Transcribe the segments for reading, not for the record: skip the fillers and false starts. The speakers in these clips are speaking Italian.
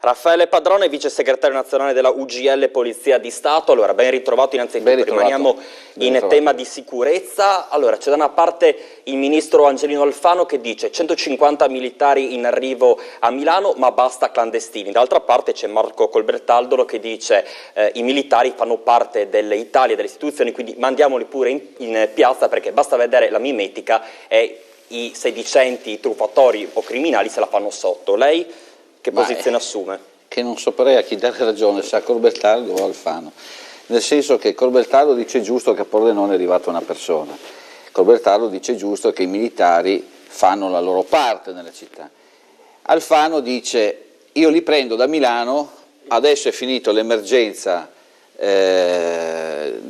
Raffaele Padrone, vice segretario nazionale della UGL Polizia di Stato. Allora, ben ritrovato innanzitutto, rimaniamo in tema di sicurezza. Allora, c'è da una parte il ministro Angelino Alfano che dice 150 militari in arrivo a Milano, ma basta clandestini. Dall'altra parte c'è Marco Colbertaldolo che dice i militari fanno parte dell'Italia e delle istituzioni, quindi mandiamoli pure in piazza, perché basta vedere la mimetica e i sedicenti truffatori o criminali se la fanno sotto. Lei che posizione assume? Che non saprei a chi dare ragione, se a Colbertaldo o Alfano, nel senso che Colbertaldo dice giusto che a Pordenone è arrivata una persona, Colbertaldo dice giusto che i militari fanno la loro parte nella città, Alfano dice io li prendo da Milano, adesso è finito l'emergenza del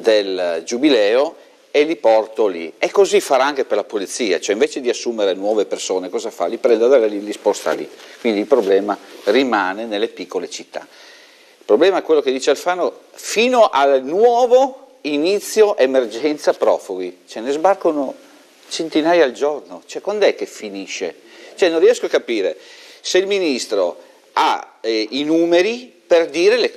Giubileo e li porto lì, e così farà anche per la polizia, cioè invece di assumere nuove persone cosa fa? Li prende da lì, li sposta lì, quindi il problema rimane nelle piccole città. Il problema è quello che dice Alfano, fino al nuovo inizio emergenza profughi, ce ne sbarcano centinaia al giorno, cioè quando è che finisce? Cioè non riesco a capire se il ministro ha i numeri per dire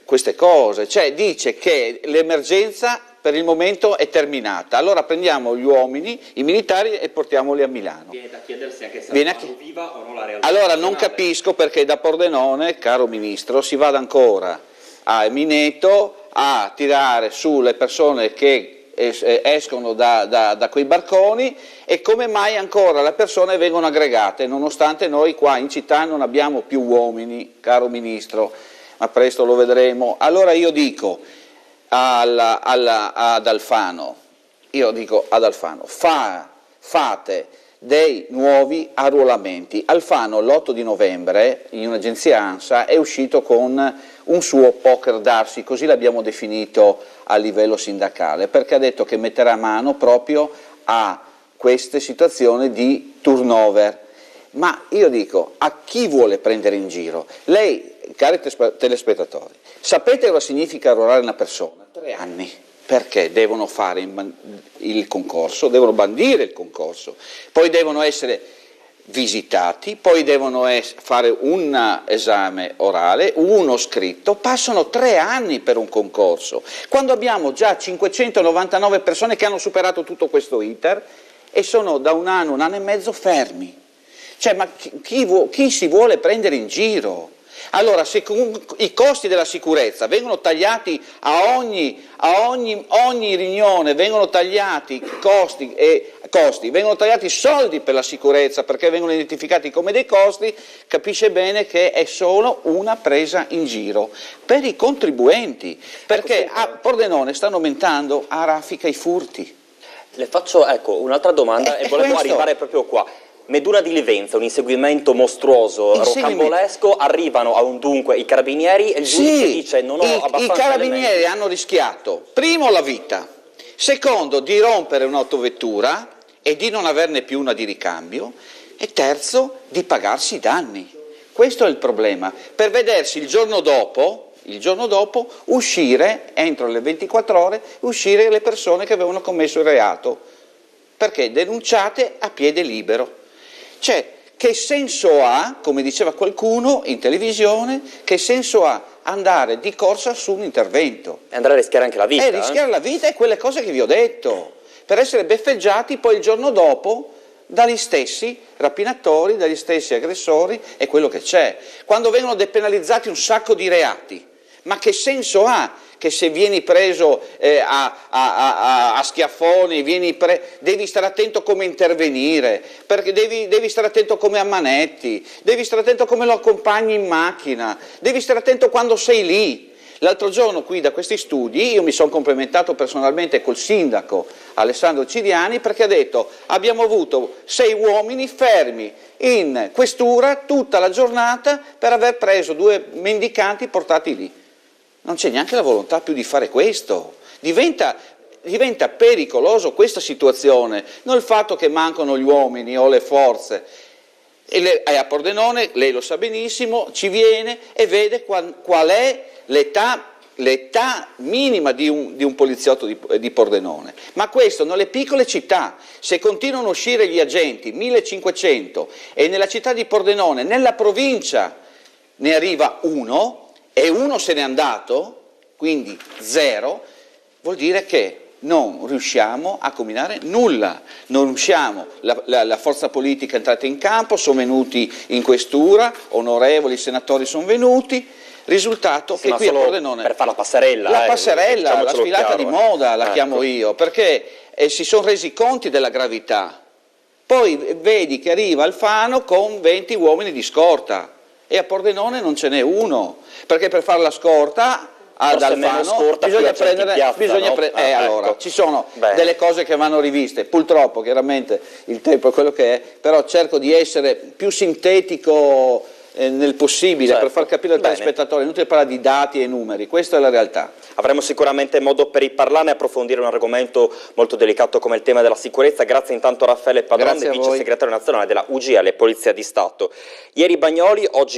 queste cose, cioè dice che l'emergenza per il momento è terminata, allora prendiamo gli uomini, i militari e portiamoli a Milano. Viene da chiedersi anche se è viva o non la realtà. Allora non capisco perché da Pordenone, caro Ministro, si vada ancora a Mineto a tirare su le persone che escono da quei barconi, e come mai ancora le persone vengono aggregate, nonostante noi qua in città non abbiamo più uomini, caro Ministro, ma presto lo vedremo. Allora io dico ad Alfano, fate dei nuovi arruolamenti. Alfano l'8 di novembre in un'agenzia ANSA è uscito con un suo poker darsi, così l'abbiamo definito a livello sindacale, perché ha detto che metterà mano proprio a queste situazioni di turnover. Ma io dico, a chi vuole prendere in giro? Lei, cari telespettatori, sapete cosa significa arruolare una persona? 3 anni, perché devono fare il concorso, devono bandire il concorso, poi devono essere visitati, poi devono fare un esame orale, uno scritto, passano 3 anni per un concorso, quando abbiamo già 599 persone che hanno superato tutto questo iter e sono da un anno e mezzo fermi. Cioè, ma chi si vuole prendere in giro? Allora, se i costi della sicurezza vengono tagliati a ogni riunione, vengono tagliati costi, vengono tagliati soldi per la sicurezza perché vengono identificati come dei costi, capisce bene che è solo una presa in giro per i contribuenti, perché a Pordenone stanno aumentando a raffica i furti. Le faccio un'altra domanda e volevo arrivare proprio qua. Meduna di Livenza, un inseguimento mostruoso, rocambolesco, arrivano a un dunque i carabinieri e il giudice dice non ho abbastanza i carabinieri hanno rischiato, primo la vita, secondo di rompere un'autovettura e di non averne più una di ricambio, e terzo di pagarsi i danni. Questo è il problema, per vedersi il giorno dopo uscire, entro le 24 ore, uscire le persone che avevano commesso il reato, perché denunciate a piede libero. Cioè, che senso ha, come diceva qualcuno in televisione, che senso ha andare di corsa su un intervento? E andare a rischiare anche la vita. Rischiare la vita e quelle cose che vi ho detto, per essere beffeggiati poi il giorno dopo dagli stessi rapinatori, dagli stessi aggressori e quello che c'è. Quando vengono depenalizzati un sacco di reati, ma che senso ha? Che se vieni preso a schiaffoni, devi stare attento come intervenire, perché devi stare attento come ammanetti, devi stare attento come lo accompagni in macchina, devi stare attento quando sei lì. L'altro giorno qui da questi studi io mi sono complimentato personalmente col sindaco Alessandro Ciriani, perché ha detto abbiamo avuto 6 uomini fermi in questura tutta la giornata per aver preso 2 mendicanti portati lì. Non c'è neanche la volontà più di fare questo, diventa pericoloso questa situazione, non il fatto che mancano gli uomini o le forze. E a Pordenone, lei lo sa benissimo, ci viene e vede qual è l'età minima di un poliziotto di Pordenone. Ma questo nelle piccole città, se continuano a uscire gli agenti, 1500, e nella città di Pordenone, nella provincia ne arriva uno e uno se n'è andato, quindi 0, vuol dire che non riusciamo a combinare nulla, non riusciamo, la forza politica è entrata in campo, sono venuti in questura, onorevoli senatori sono venuti, risultato che qui a Pordenone... Per fare la passerella. La passerella, la sfilata chiaro, di moda la chiamo io, perché si sono resi conti della gravità, poi vedi che arriva Alfano con 20 uomini di scorta e a Pordenone non ce n'è uno, perché per fare la scorta... ad Alfano allora, ci sono delle cose che vanno riviste, purtroppo chiaramente il tempo è quello che è, però cerco di essere più sintetico nel possibile, per far capire al telespettatore, è inutile parlare di dati e numeri, questa è la realtà. Avremo sicuramente modo per riparlarne e approfondire un argomento molto delicato come il tema della sicurezza. Grazie intanto a Raffaele Padron, vice segretario nazionale della UGL, Polizia di Stato. Ieri Bagnoli, oggi